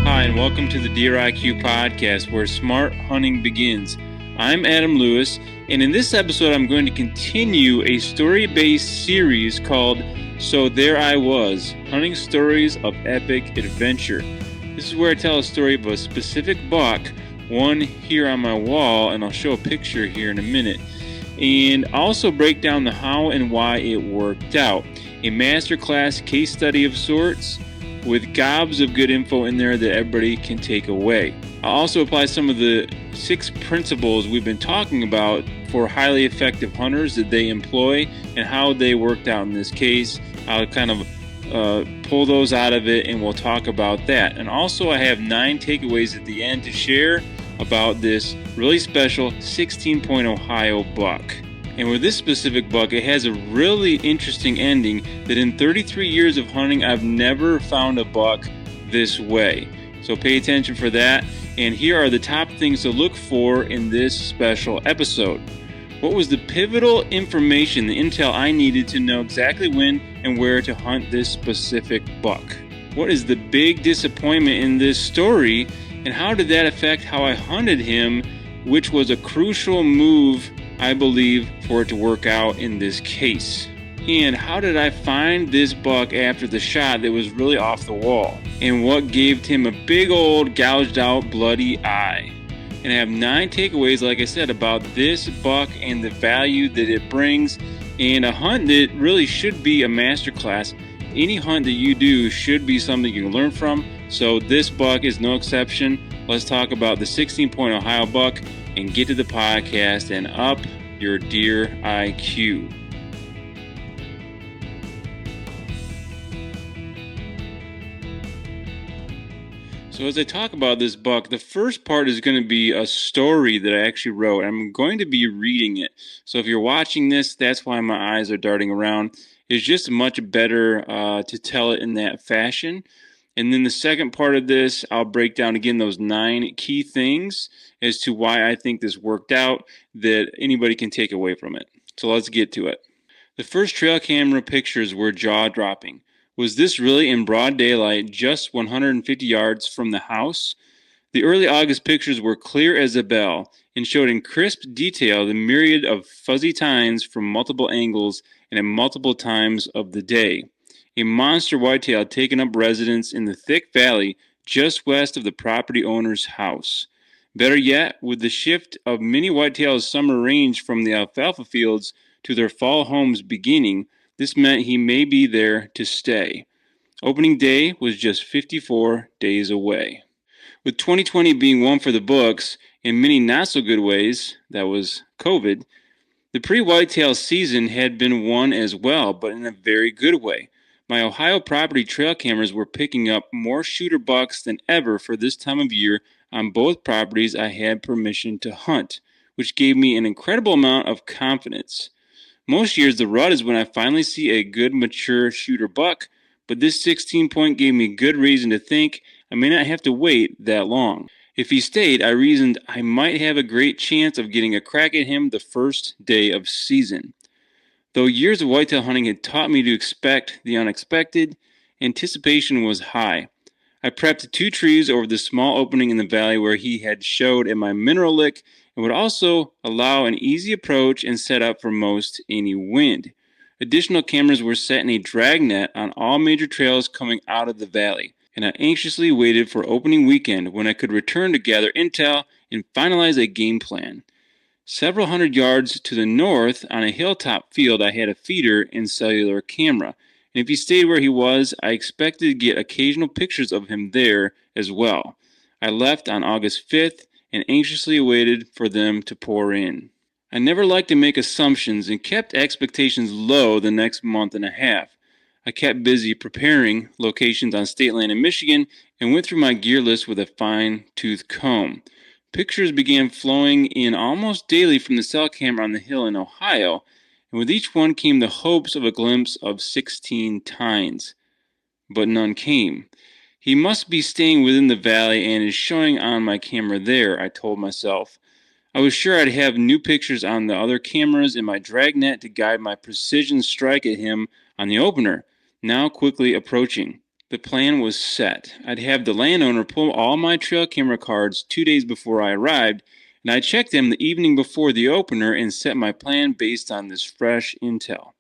Hi, and welcome to the Deer IQ podcast, where smart hunting begins. I'm Adam Lewis, and in this episode, I'm going to continue a story-based series called So There I Was, Hunting Stories of Epic Adventure. This is where I tell a story of a specific buck, one here on my wall, and I'll show a picture here in a minute, and also break down the how and why it worked out. A masterclass case study of sorts, with gobs of good info in there that everybody can take away. I'll also apply some of the 6 principles we've been talking about for highly effective hunters that they employ and how they worked out in this case. I'll kind of pull those out of it, and we'll talk about that. And also I have 9 takeaways at the end to share about this really special 16-point Ohio buck. And with this specific buck, it has a really interesting ending that in 33 years of hunting, I've never found a buck this way. So pay attention for that. And here are the top things to look for in this special episode. What was the pivotal information, the intel I needed to know exactly when and where to hunt this specific buck? What is the big disappointment in this story, and how did that affect how I hunted him, which was a crucial move, I believe, for it to work out in this case? And how did I find this buck after the shot that was really off the wall? And what gave him a big old gouged out bloody eye? And I have 9 takeaways, like I said, about this buck and the value that it brings, and a hunt that really should be a masterclass. Any hunt that you do should be something you can learn from. So this buck is no exception. Let's talk about the 16-point Ohio buck and get to the podcast and up your deer IQ. So as I talk about this buck, the first part is going to be a story that I actually wrote. I'm going to be reading it. So if you're watching this, that's why my eyes are darting around. It's just much better to tell it in that fashion. And then the second part of this, I'll break down again those 9 key things as to why I think this worked out that anybody can take away from it. So let's get to it. The first trail camera pictures were jaw-dropping. Was this really in broad daylight, just 150 yards from the house? The early August pictures were clear as a bell and showed in crisp detail the myriad of fuzzy tines from multiple angles and at multiple times of the day. A monster whitetail had taken up residence in the thick valley just west of the property owner's house. Better yet, with the shift of many whitetails' summer range from the alfalfa fields to their fall homes beginning, this meant he may be there to stay. Opening day was just 54 days away. With 2020 being one for the books, in many not so good ways, that was COVID, the pre-whitetail season had been one as well, but in a very good way. My Ohio property trail cameras were picking up more shooter bucks than ever for this time of year on both properties I had permission to hunt, which gave me an incredible amount of confidence. Most years the rut is when I finally see a good mature shooter buck, but this 16-point gave me good reason to think I may not have to wait that long. If he stayed, I reasoned I might have a great chance of getting a crack at him the first day of season. Though years of whitetail hunting had taught me to expect the unexpected, anticipation was high. I prepped 2 trees over the small opening in the valley where he had showed at my mineral lick, and would also allow an easy approach and setup for most any wind. Additional cameras were set in a dragnet on all major trails coming out of the valley, and I anxiously waited for opening weekend when I could return to gather intel and finalize a game plan. Several hundred yards to the north, on a hilltop field, I had a feeder and cellular camera, and if he stayed where he was, I expected to get occasional pictures of him there as well. I left on August 5th and anxiously awaited for them to pour in. I never liked to make assumptions and kept expectations low the next month and a half. I kept busy preparing locations on state land in Michigan and went through my gear list with a fine-tooth comb. Pictures began flowing in almost daily from the cell camera on the hill in Ohio, and with each one came the hopes of a glimpse of 16 tines. But none came. He must be staying within the valley and is showing on my camera there, I told myself. I was sure I'd have new pictures on the other cameras in my dragnet to guide my precision strike at him on the opener, now quickly approaching. The plan was set. I'd have the landowner pull all my trail camera cards 2 days before I arrived, and I'd check them the evening before the opener and set my plan based on this fresh intel.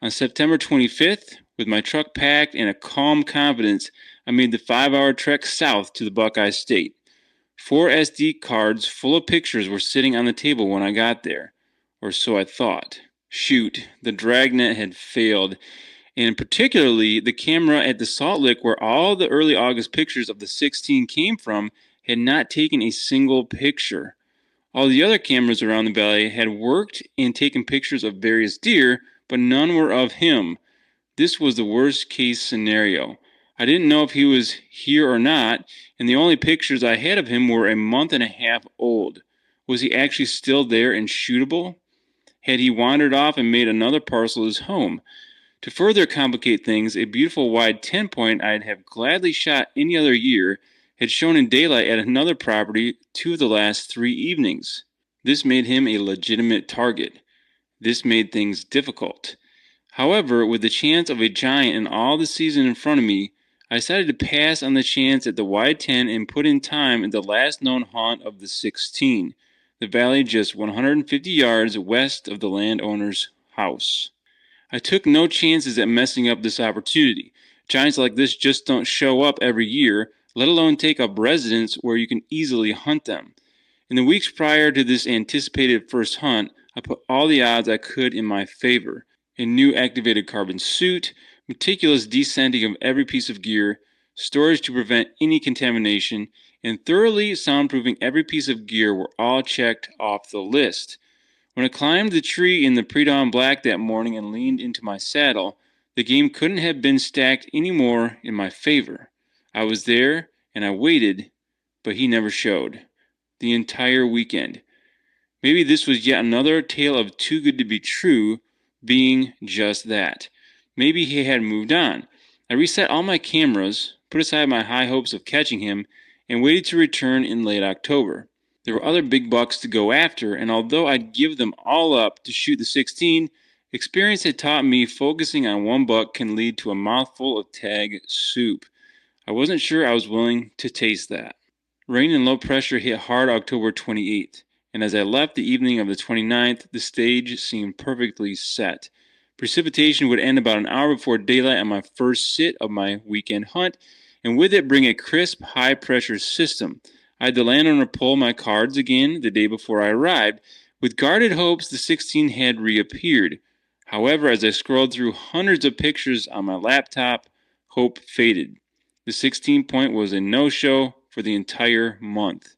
On September 25th, with my truck packed and a calm confidence, I made the 5-hour trek south to the Buckeye State. 4 SD cards full of pictures were sitting on the table when I got there, or so I thought. Shoot, the dragnet had failed, and particularly the camera at the Salt Lick where all the early August pictures of the 16 came from had not taken a single picture. All the other cameras around the valley had worked and taken pictures of various deer, but none were of him. This was the worst case scenario. I didn't know if he was here or not, and the only pictures I had of him were a month and a half old. Was he actually still there and shootable? Had he wandered off and made another parcel his home? To further complicate things, a beautiful wide 10-point I'd have gladly shot any other year had shown in daylight at another property 2 of the last 3 evenings. This made him a legitimate target. This made things difficult. However, with the chance of a giant and all the season in front of me, I decided to pass on the chance at the wide 10 and put in time at the last known haunt of the 16, the valley just 150 yards west of the landowner's house. I took no chances at messing up this opportunity. Giants like this just don't show up every year, let alone take up residence where you can easily hunt them. In the weeks prior to this anticipated first hunt, I put all the odds I could in my favor. A new activated carbon suit, meticulous descenting of every piece of gear, storage to prevent any contamination, and thoroughly soundproofing every piece of gear were all checked off the list. When I climbed the tree in the pre-dawn black that morning and leaned into my saddle, the game couldn't have been stacked any more in my favor. I was there, and I waited, but he never showed. The entire weekend. Maybe this was yet another tale of too good to be true, being just that. Maybe he had moved on. I reset all my cameras, put aside my high hopes of catching him, and waited to return in late October. There were other big bucks to go after, and although I'd give them all up to shoot the 16, experience had taught me focusing on one buck can lead to a mouthful of tag soup. I wasn't sure I was willing to taste that. Rain and low pressure hit hard October 28th, and as I left the evening of the 29th, the stage seemed perfectly set. Precipitation would end about an hour before daylight on my first sit of my weekend hunt, and with it bring a crisp, high-pressure system. I had the landowner pull my cards again the day before I arrived, with guarded hopes the 16 had reappeared. However, as I scrolled through hundreds of pictures on my laptop, hope faded. The 16-point was a no-show for the entire month.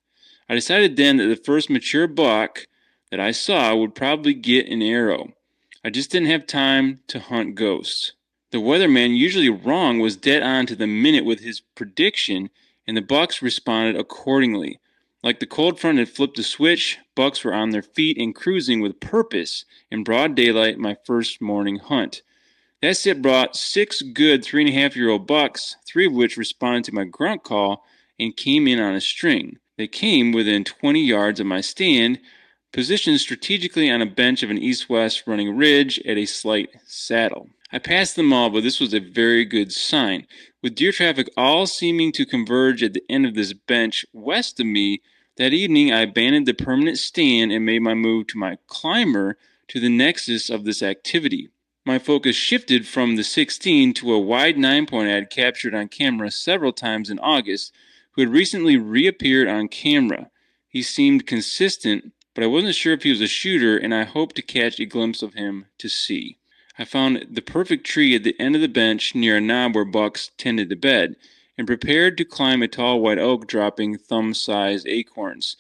I decided then that the first mature buck that I saw would probably get an arrow. I just didn't have time to hunt ghosts. The weatherman, usually wrong, was dead on to the minute with his prediction, and the bucks responded accordingly. Like the cold front had flipped a switch, bucks were on their feet and cruising with purpose in broad daylight my first morning hunt. That sit brought 6 good 3.5-year-old bucks, 3 of which responded to my grunt call and came in on a string. They came within 20 yards of my stand, positioned strategically on a bench of an east-west running ridge at a slight saddle. I passed them all, but this was a very good sign. With deer traffic all seeming to converge at the end of this bench west of me, that evening I abandoned the permanent stand and made my move to my climber to the nexus of this activity. My focus shifted from the 16 to a wide 9-point I had captured on camera several times in August, who had recently reappeared on camera. He seemed consistent, but I wasn't sure if he was a shooter, and I hoped to catch a glimpse of him to see. I found the perfect tree at the end of the bench near a knob where bucks tended to bed, and prepared to climb a tall white oak dropping thumb-sized acorns.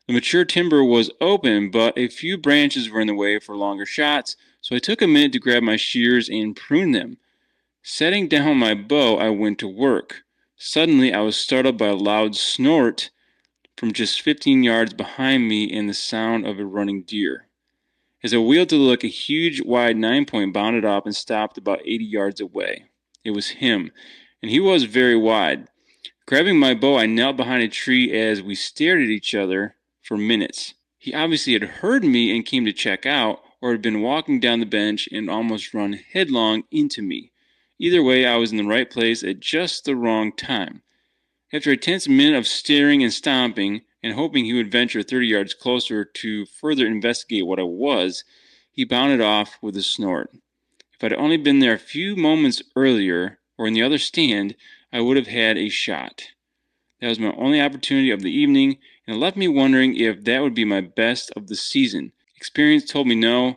The mature timber was open, but a few branches were in the way for longer shots, so I took a minute to grab my shears and prune them. Setting down my bow, I went to work. Suddenly, I was startled by a loud snort from just 15 yards behind me and the sound of a running deer. As I wheeled to look, a huge, wide 9-point bounded off and stopped about 80 yards away. It was him, and he was very wide. Grabbing my bow, I knelt behind a tree as we stared at each other for minutes. He obviously had heard me and came to check out, or had been walking down the bench and almost run headlong into me. Either way, I was in the right place at just the wrong time. After a tense minute of staring and stomping, and hoping he would venture 30 yards closer to further investigate what it was, he bounded off with a snort. If I'd only been there a few moments earlier, or in the other stand, I would have had a shot. That was my only opportunity of the evening, and it left me wondering if that would be my best of the season. Experience told me no,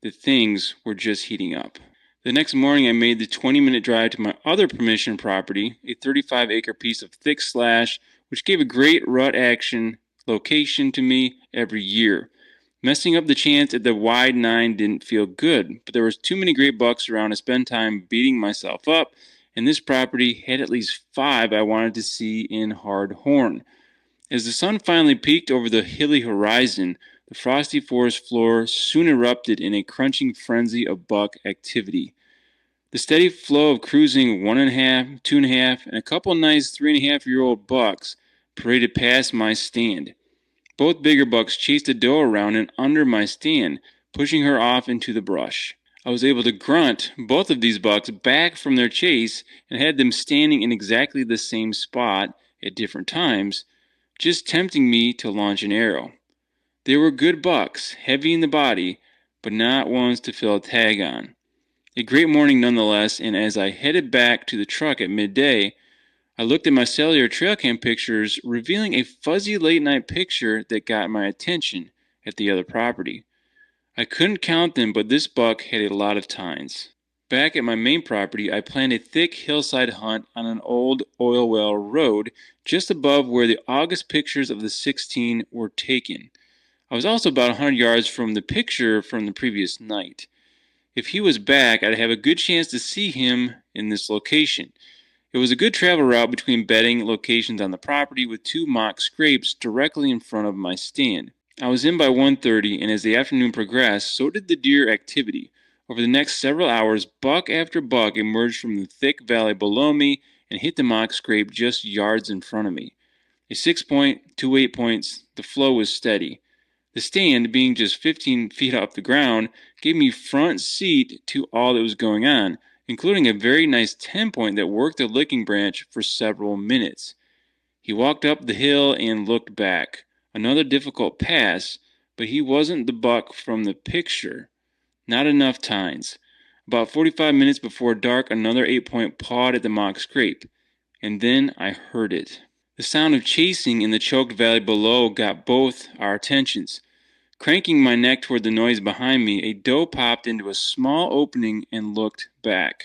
that things were just heating up. The next morning, I made the 20-minute drive to my other permission property, a 35-acre piece of thick slash, which gave a great rut action location to me every year. Messing up the chance at the wide 9 didn't feel good, but there was too many great bucks around to spend time beating myself up, and this property had at least 5 I wanted to see in hard horn. As the sun finally peaked over the hilly horizon, the frosty forest floor soon erupted in a crunching frenzy of buck activity. The steady flow of cruising 1.5, 2.5, and a couple nice 3.5-year-old bucks paraded past my stand. Both bigger bucks chased a doe around and under my stand, pushing her off into the brush. I was able to grunt both of these bucks back from their chase and had them standing in exactly the same spot at different times, just tempting me to launch an arrow. They were good bucks, heavy in the body, but not ones to fill a tag on. A great morning nonetheless, and as I headed back to the truck at midday, I looked at my cellular trail cam pictures, revealing a fuzzy late night picture that got my attention at the other property. I couldn't count them, but this buck had a lot of tines. Back at my main property, I planned a thick hillside hunt on an old oil well road just above where the August pictures of the 16 were taken. I was also about 100 yards from the picture from the previous night. If he was back, I'd have a good chance to see him in this location. It was a good travel route between bedding locations on the property with 2 mock scrapes directly in front of my stand. I was in by 1:30, and as the afternoon progressed, so did the deer activity. Over the next several hours, buck after buck emerged from the thick valley below me and hit the mock scrape just yards in front of me. A 6-point, 2 8-points, the flow was steady. The stand, being just 15 feet off the ground, gave me front seat to all that was going on, including a very nice 10-point that worked the licking branch for several minutes. He walked up the hill and looked back. Another difficult pass, but he wasn't the buck from the picture. Not enough tines. About 45 minutes before dark, another 8-point pawed at the mock scrape, and then I heard it. The sound of chasing in the choked valley below got both our attentions. Cranking my neck toward the noise behind me, a doe popped into a small opening and looked back.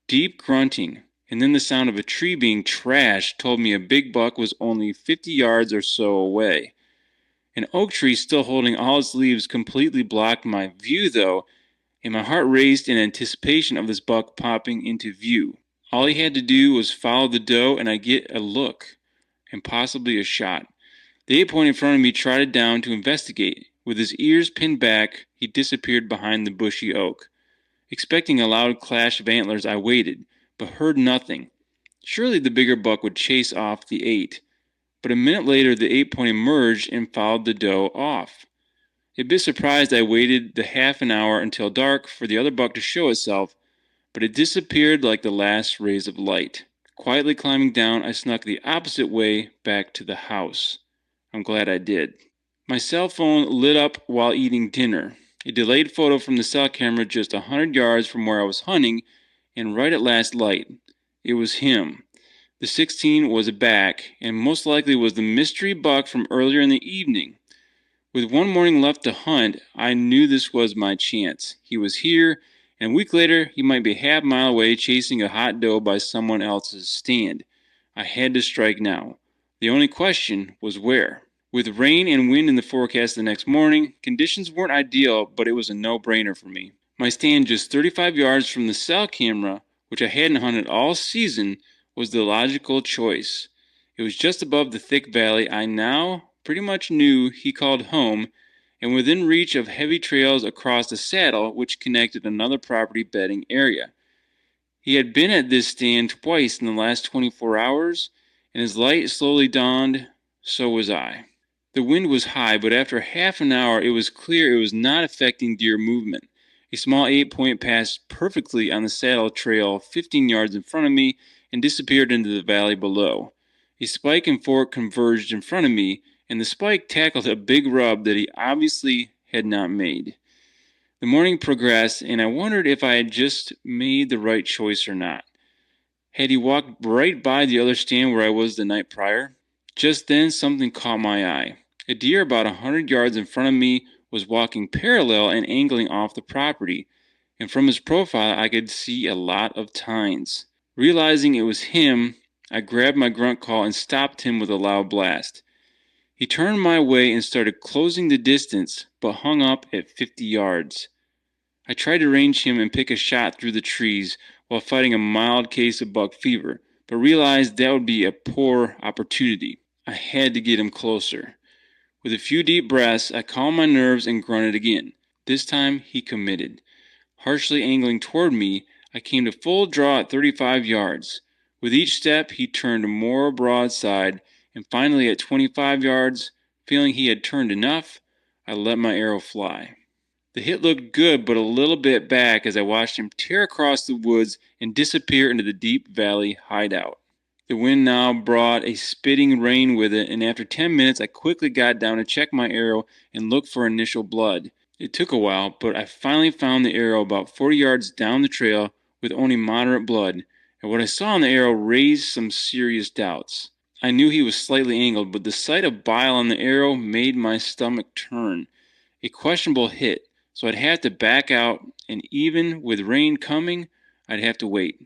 Deep grunting, and then the sound of a tree being trashed told me a big buck was only 50 yards or so away. An oak tree still holding all its leaves completely blocked my view, though, and my heart raced in anticipation of this buck popping into view. All he had to do was follow the doe, and I'd get a look, and possibly a shot. The 8-point in front of me trotted down to investigate. With his ears pinned back, he disappeared behind the bushy oak. Expecting a loud clash of antlers, I waited, but heard nothing. Surely the bigger buck would chase off the 8. But a minute later, the 8-point emerged and followed the doe off. A bit surprised, I waited the half an hour until dark for the other buck to show itself, but it disappeared like the last rays of light. Quietly climbing down, I snuck the opposite way back to the house. I'm glad I did. My cell phone lit up while eating dinner. A delayed photo from the cell camera just 100 yards from where I was hunting, and right at last light. It was him. The 16 was back, and most likely was the mystery buck from earlier in the evening. With one morning left to hunt, I knew this was my chance. He was here, and a week later he might be half a mile away chasing a hot doe by someone else's stand. I had to strike now. The only question was where. With rain and wind in the forecast the next morning, conditions weren't ideal, but it was a no-brainer for me. My stand just 35 yards from the cell camera, which I hadn't hunted all season, was the logical choice. It was just above the thick valley I now pretty much knew he called home, and within reach of heavy trails across the saddle which connected another property bedding area. He had been at this stand twice in the last 24 hours, and as light slowly dawned, so was I. The wind was high, but after half an hour it was clear it was not affecting deer movement. A small 8-point passed perfectly on the saddle trail 15 yards in front of me and disappeared into the valley below. A spike and fork converged in front of me, and the spike tackled a big rub that he obviously had not made. The morning progressed, and I wondered if I had just made the right choice or not. Had he walked right by the other stand where I was the night prior? Just then, something caught my eye. A deer about 100 yards in front of me was walking parallel and angling off the property, and from his profile I could see a lot of tines. Realizing it was him, I grabbed my grunt call and stopped him with a loud blast. He turned my way and started closing the distance, but hung up at 50 yards. I tried to range him and pick a shot through the trees while fighting a mild case of buck fever, but realized that would be a poor opportunity. I had to get him closer. With a few deep breaths, I calmed my nerves and grunted again. This time, he committed. Harshly angling toward me, I came to full draw at 35 yards. With each step, he turned more broadside, and finally at 25 yards, feeling he had turned enough, I let my arrow fly. The hit looked good, but a little bit back as I watched him tear across the woods and disappear into the deep valley hideout. The wind now brought a spitting rain with it, and after 10 minutes I quickly got down to check my arrow and look for initial blood. It took a while, but I finally found the arrow about 40 yards down the trail with only moderate blood, and what I saw on the arrow raised some serious doubts. I knew he was slightly angled, but the sight of bile on the arrow made my stomach turn. A questionable hit, so I'd have to back out, and even with rain coming, I'd have to wait.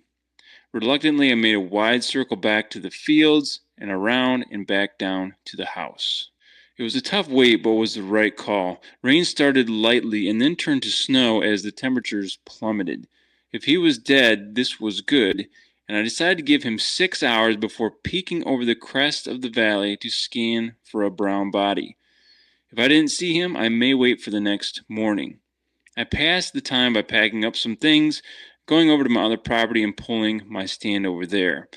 Reluctantly, I made a wide circle back to the fields and around and back down to the house. It was a tough wait, but was the right call. Rain started lightly and then turned to snow as the temperatures plummeted. If he was dead, this was good, and I decided to give him 6 hours before peeking over the crest of the valley to scan for a brown body. If I didn't see him, I may wait for the next morning. I passed the time by packing up some things, going over to my other property and pulling my stand over there.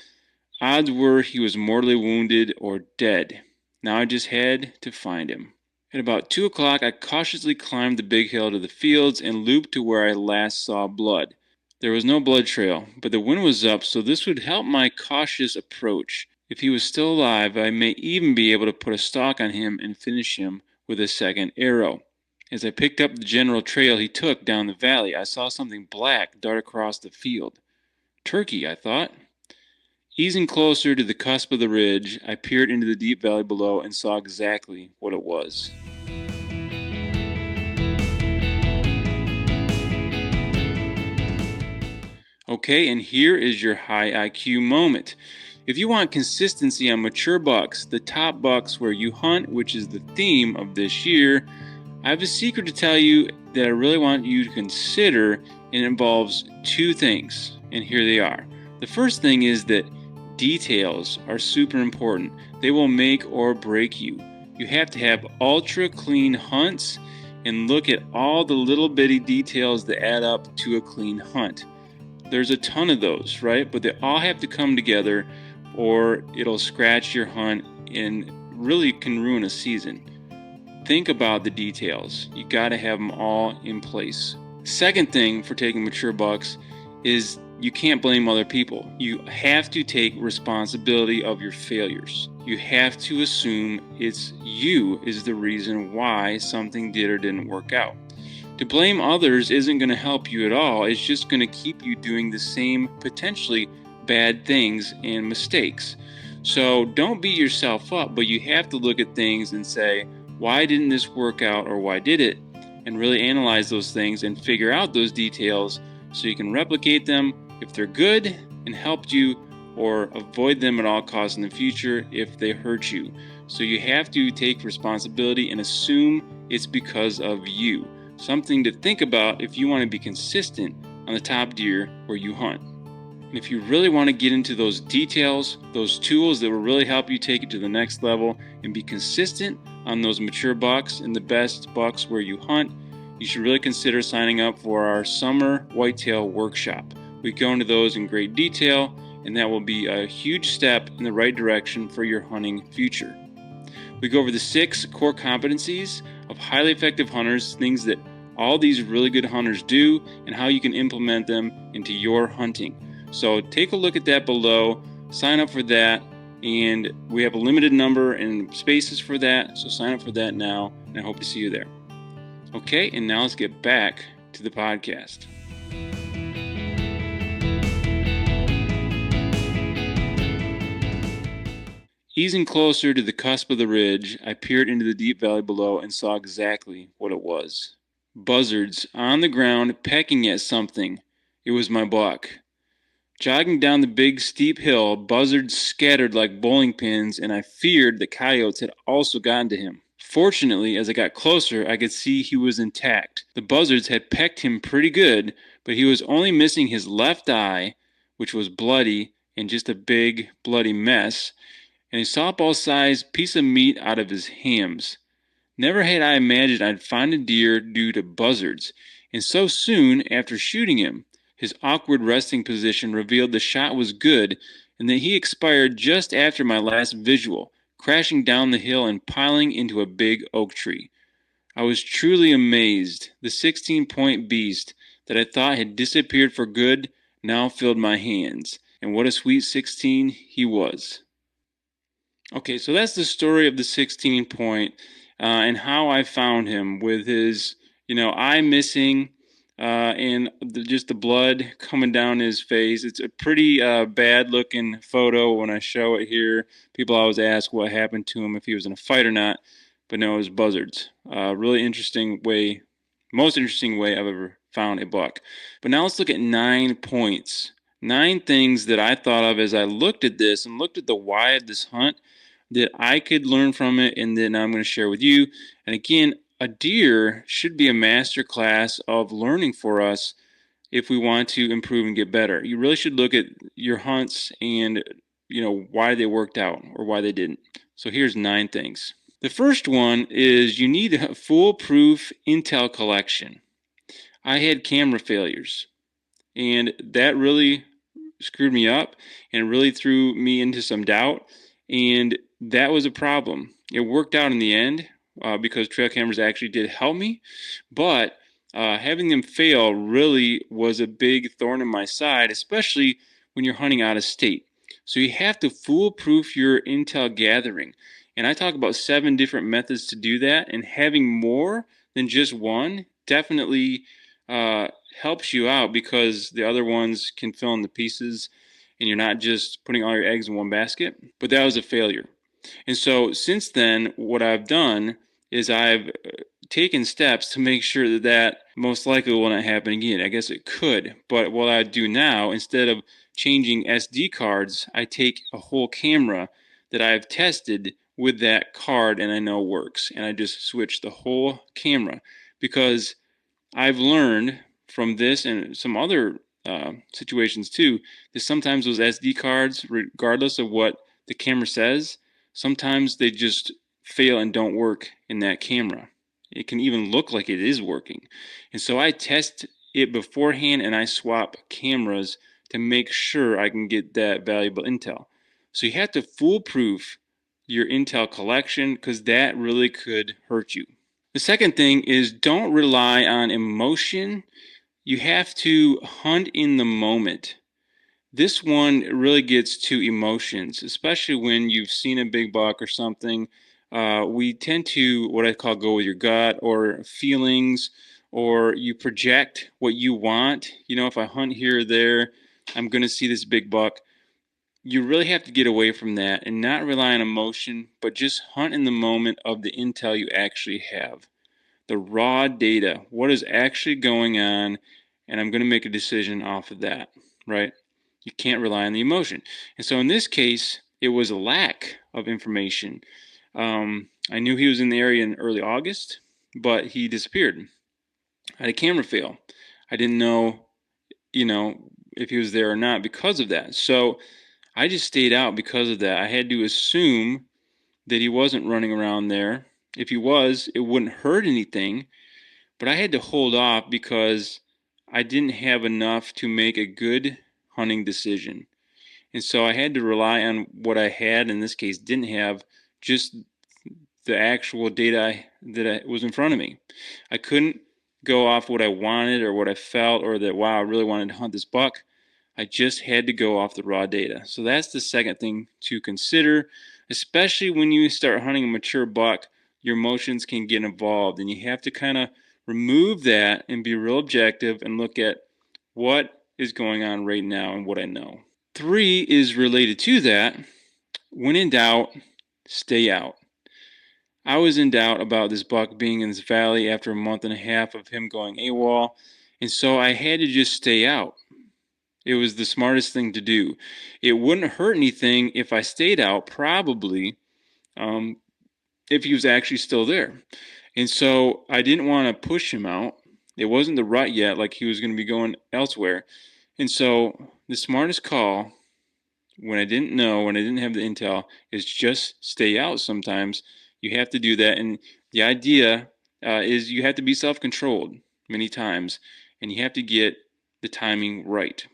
Odds were he was mortally wounded or dead. Now I just had to find him. At about 2 o'clock, I cautiously climbed the big hill to the fields and looped to where I last saw blood. There was no blood trail, but the wind was up, so this would help my cautious approach. If he was still alive, I may even be able to put a stalk on him and finish him with a second arrow. As I picked up the general trail he took down the valley, I saw something black dart across the field. Turkey, I thought. Easing closer to the cusp of the ridge, I peered into the deep valley below and saw exactly what it was. Okay, and here is your high IQ moment. If you want consistency on mature bucks, the top bucks where you hunt, which is the theme of this year, I have a secret to tell you that I really want you to consider, and it involves two things, and here they are. The first thing is that details are super important. They will make or break you. You have to have ultra clean hunts and look at all the little bitty details that add up to a clean hunt. There's a ton of those, right? But they all have to come together or it'll scratch your hunt and really can ruin a season. Think about the details. You got to have them all in place. Second thing for taking mature bucks is you can't blame other people. You have to take responsibility of your failures. You have to assume it's you is the reason why something did or didn't work out. To blame others isn't going to help you at all. It's just going to keep you doing the same potentially bad things and mistakes. So don't beat yourself up, but you have to look at things and say, why didn't this work out or why did it? And really analyze those things and figure out those details so you can replicate them if they're good and helped you, or avoid them at all costs in the future if they hurt you. So you have to take responsibility and assume it's because of you. Something to think about if you want to be consistent on the top deer where you hunt. And if you really want to get into those details, those tools that will really help you take it to the next level and be consistent on those mature bucks and the best bucks where you hunt, you should really consider signing up for our summer whitetail workshop. We go into those in great detail, and that will be a huge step in the right direction for your hunting future. We go over the 6 core competencies of highly effective hunters, things that all these really good hunters do and how you can implement them into your hunting. So take a look at that below, sign up for that, and we have a limited number and spaces for that, so sign up for that now, and I hope to see you there. Okay, and now let's get back to the podcast. Easing closer to the cusp of the ridge, I peered into the deep valley below and saw exactly what it was. Buzzards on the ground pecking at something. It was my buck. Jogging down the big steep hill, buzzards scattered like bowling pins, and I feared the coyotes had also gotten to him. Fortunately, as I got closer, I could see he was intact. The buzzards had pecked him pretty good, but he was only missing his left eye, which was bloody and just a big, bloody mess, and a softball-sized piece of meat out of his hams. Never had I imagined I'd find a deer due to buzzards, and so soon after shooting him. His awkward resting position revealed the shot was good, and that he expired just after my last visual, crashing down the hill and piling into a big oak tree. I was truly amazed. The 16-point beast that I thought had disappeared for good now filled my hands, and what a sweet 16 he was. Okay, so that's the story of the 16 point and how I found him with his, eye missing and just the blood coming down his face. It's a pretty bad looking photo when I show it here. People always ask what happened to him, if he was in a fight or not, but no, it was buzzards. Really interesting way, most interesting way I've ever found a buck. But now let's look at 9 points. 9 things that I thought of as I looked at this and looked at the why of this hunt that I could learn from it, and then I'm going to share with you. And again, a deer should be a master class of learning for us if we want to improve and get better. You really should look at your hunts and why they worked out or why they didn't. So here's 9 things. The first one is you need a foolproof intel collection. I had camera failures, and that really screwed me up and really threw me into some doubt, and that was a problem. It worked out in the end because trail cameras actually did help me, but having them fail really was a big thorn in my side, especially when you're hunting out of state. So you have to foolproof your intel gathering, and I talk about 7 different methods to do that, and having more than just one definitely helps you out because the other ones can fill in the pieces and you're not just putting all your eggs in one basket. But that was a failure. And so since then, what I've done is I've taken steps to make sure that that most likely will not happen again. I guess it could, but what I do now, instead of changing SD cards, I take a whole camera that I've tested with that card and I know works, and I just switch the whole camera because I've learned from this and some other situations too that sometimes those SD cards, regardless of what the camera says, sometimes they just fail and don't work in that camera. It can even look like it is working. And so I test it beforehand and I swap cameras to make sure I can get that valuable intel. So you have to foolproof your intel collection because that really could hurt you. The second thing is don't rely on emotion. You have to hunt in the moment. This one really gets to emotions, especially when you've seen a big buck or something. We tend to, what I call, go with your gut or feelings, or you project what you want. If I hunt here or there, I'm going to see this big buck. You really have to get away from that and not rely on emotion, but just hunt in the moment of the intel you actually have. The raw data, what is actually going on, and I'm going to make a decision off of that, right? You can't rely on the emotion. And so in this case, it was a lack of information. I knew he was in the area in early August, but he disappeared. I had a camera fail. I didn't know, if he was there or not because of that. So I just stayed out because of that. I had to assume that he wasn't running around there. If he was, it wouldn't hurt anything, but I had to hold off because I didn't have enough to make a good hunting decision. And so I had to rely on what I had, in this case didn't have, just the actual data that was in front of me. I couldn't go off what I wanted or what I felt, or that, wow, I really wanted to hunt this buck. I just had to go off the raw data. So that's the second thing to consider, especially when you start hunting a mature buck. Your emotions can get involved, and you have to kind of remove that and be real objective and look at what is going on right now and what I know. 3 is related to that. When in doubt, stay out. I was in doubt about this buck being in this valley after a month and a half of him going AWOL, and so I had to just stay out. It was the smartest thing to do. It wouldn't hurt anything if I stayed out, probably, if he was actually still there. And so I didn't want to push him out. It wasn't the rut yet, like he was going to be going elsewhere. And so the smartest call, when I didn't know, when I didn't have the intel, is just stay out sometimes. You have to do that. And the idea is you have to be self-controlled many times, and you have to get the timing right.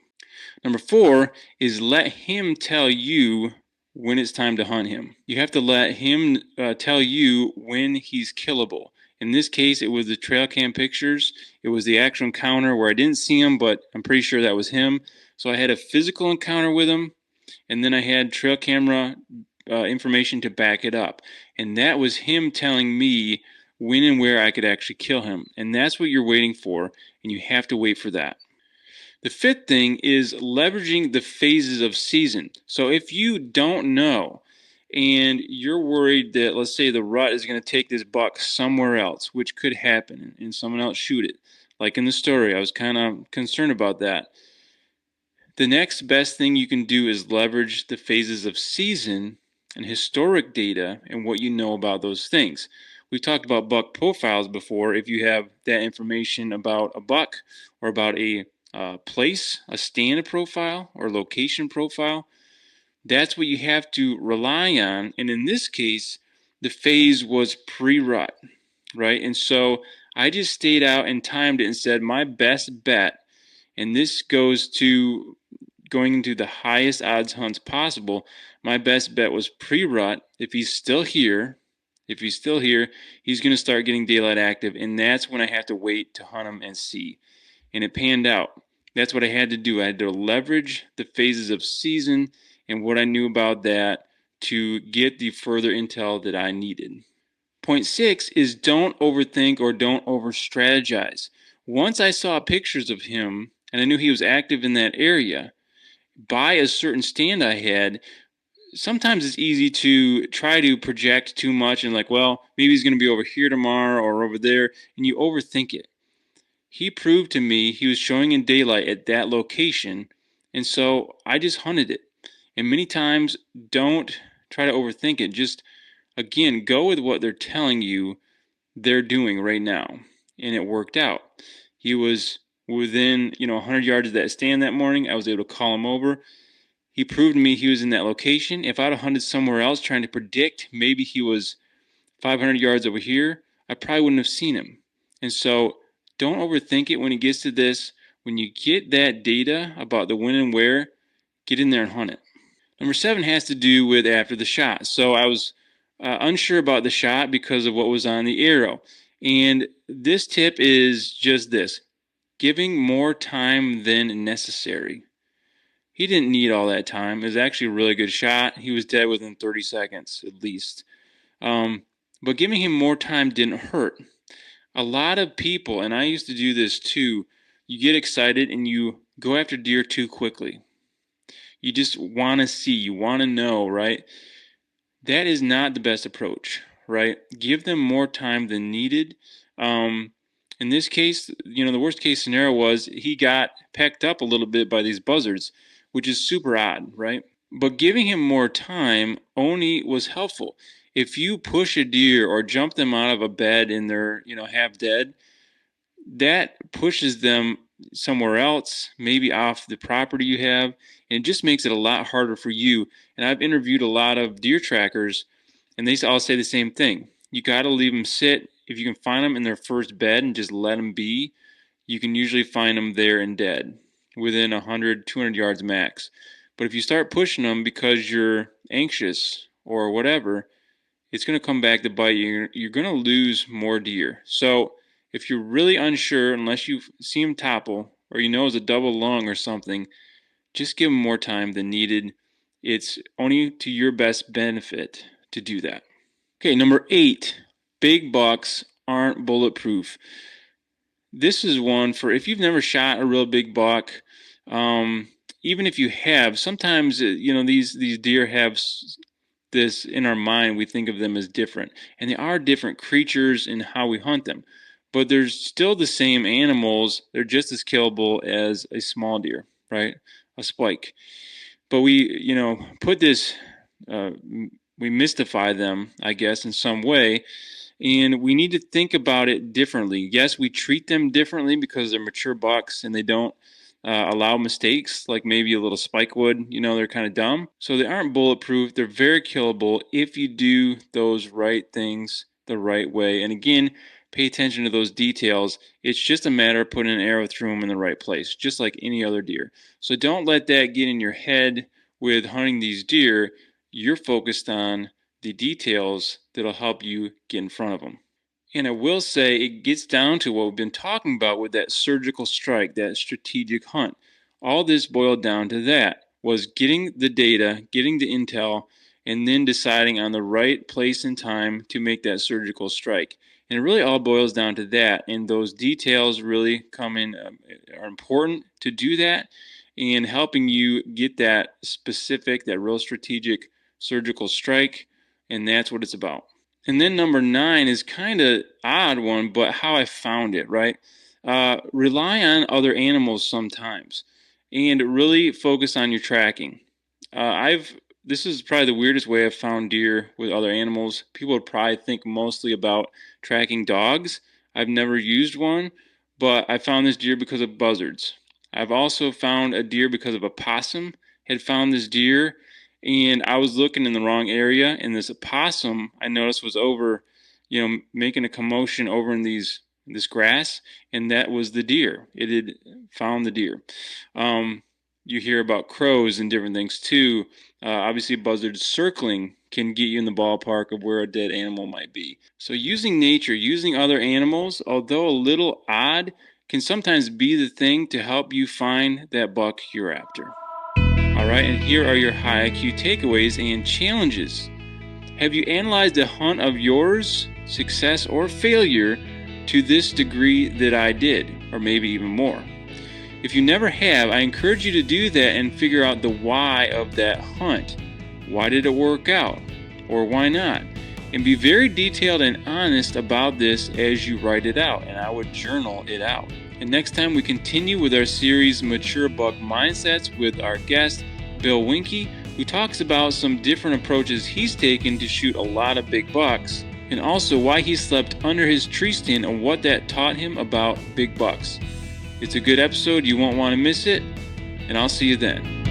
Number 4 is let him tell you when it's time to hunt him. You have to let him tell you when he's killable. In this case, it was the trail cam pictures. It was the actual encounter where I didn't see him, but I'm pretty sure that was him. So I had a physical encounter with him, and then I had trail camera information to back it up. And that was him telling me when and where I could actually kill him. And that's what you're waiting for, and you have to wait for that. The 5th thing is leveraging the phases of season. So if you don't know and you're worried that, let's say, the rut is going to take this buck somewhere else, which could happen, and someone else shoot it, like in the story, I was kind of concerned about that. The next best thing you can do is leverage the phases of season and historic data and what you know about those things. We've talked about buck profiles before. If you have that information about a buck or about a place, a stand profile or location profile, that's what you have to rely on. And in this case, the phase was pre-rut, right? And so I just stayed out and timed it and said my best bet, and this goes to going into the highest odds hunts possible. My best bet was pre-rut. If he's still here, he's going to start getting daylight active, and that's when I have to wait to hunt him and see. And it panned out. That's what I had to do. I had to leverage the phases of season and what I knew about that to get the further intel that I needed. Point 6 is don't overthink or don't over strategize. Once I saw pictures of him and I knew he was active in that area, by a certain stand I had, sometimes it's easy to try to project too much and like, well, maybe he's going to be over here tomorrow or over there, and you overthink it. He proved to me he was showing in daylight at that location, and so I just hunted it. And many times, don't try to overthink it. Just, again, go with what they're telling you they're doing right now. And it worked out. He was within, 100 yards of that stand that morning. I was able to call him over. He proved to me he was in that location. If I'd have hunted somewhere else trying to predict maybe he was 500 yards over here, I probably wouldn't have seen him. And so don't overthink it when it gets to this. When you get that data about the when and where, get in there and hunt it. Number 7 has to do with after the shot. So I was unsure about the shot because of what was on the arrow. And this tip is just this: giving more time than necessary. He didn't need all that time. It was actually a really good shot. He was dead within 30 seconds at least. But giving him more time didn't hurt. A lot of people, and I used to do this too, you get excited and you go after deer too quickly. You just want to see, you want to know, right? That is not the best approach, right? Give them more time than needed. In this case, the worst case scenario was he got pecked up a little bit by these buzzards, which is super odd, right? But giving him more time only was helpful. If you push a deer or jump them out of a bed and they're, half dead, that pushes them somewhere else, maybe off the property you have, and it just makes it a lot harder for you. And I've interviewed a lot of deer trackers, and they all say the same thing. You got to leave them sit. If you can find them in their first bed and just let them be, you can usually find them there and dead within 100, 200 yards max. But if you start pushing them because you're anxious or whatever, it's going to come back to bite you. You're going to lose more deer. So If you're really unsure, unless you see him topple or you know it's a double lung or something, just give him more time than needed. It's only to your best benefit to do that. Okay, number 8, big bucks aren't bulletproof. This is one for if you've never shot a real big buck. Even if you have, sometimes these deer have this in our mind. We think of them as different, and they are different creatures in how we hunt them, but they're still the same animals. They're just as killable as a small deer, right? A spike. But we put this, we mystify them, I guess, in some way. And we need to think about it differently. Yes, we treat them differently because they're mature bucks and they don't allow mistakes, like maybe a little spike would. They're kind of dumb. So they aren't bulletproof. They're very killable if you do those right things the right way. And again, pay attention to those details. It's just a matter of putting an arrow through them in the right place, just like any other deer. So don't let that get in your head with hunting these deer. You're focused on the details that'll help you get in front of them. And I will say it gets down to what we've been talking about with that surgical strike, that strategic hunt. All this boiled down to that, was getting the data, getting the intel, and then deciding on the right place and time to make that surgical strike. And it really all boils down to that. And those details really come in, are important to do that, and helping you get that specific, that real strategic surgical strike. And that's what it's about. And then number 9 is kind of odd one, but how I found it, right? Rely on other animals sometimes, and really focus on your tracking. This is probably the weirdest way I've found deer with other animals. People would probably think mostly about tracking dogs. I've never used one, but I found this deer because of buzzards. I've also found a deer because of a possum. Had found this deer, and I was looking in the wrong area, and this opossum I noticed was over, making a commotion over in this grass, and that was the deer. It had found the deer. You hear about crows and different things too. Obviously, buzzards circling can get you in the ballpark of where a dead animal might be. So using nature, using other animals, although a little odd, can sometimes be the thing to help you find that buck you're after. All right, and here are your high IQ takeaways and challenges. Have you analyzed a hunt of yours, success or failure, to this degree that I did, or maybe even more? If you never have, I encourage you to do that and figure out the why of that hunt. Why did it work out? Or why not? And be very detailed and honest about this as you write it out, and I would journal it out. And next time we continue with our series Mature Buck Mindsets with our guest, Bill Winke, who talks about some different approaches he's taken to shoot a lot of big bucks, and also why he slept under his tree stand and what that taught him about big bucks. It's a good episode. You won't want to miss it, and I'll see you then.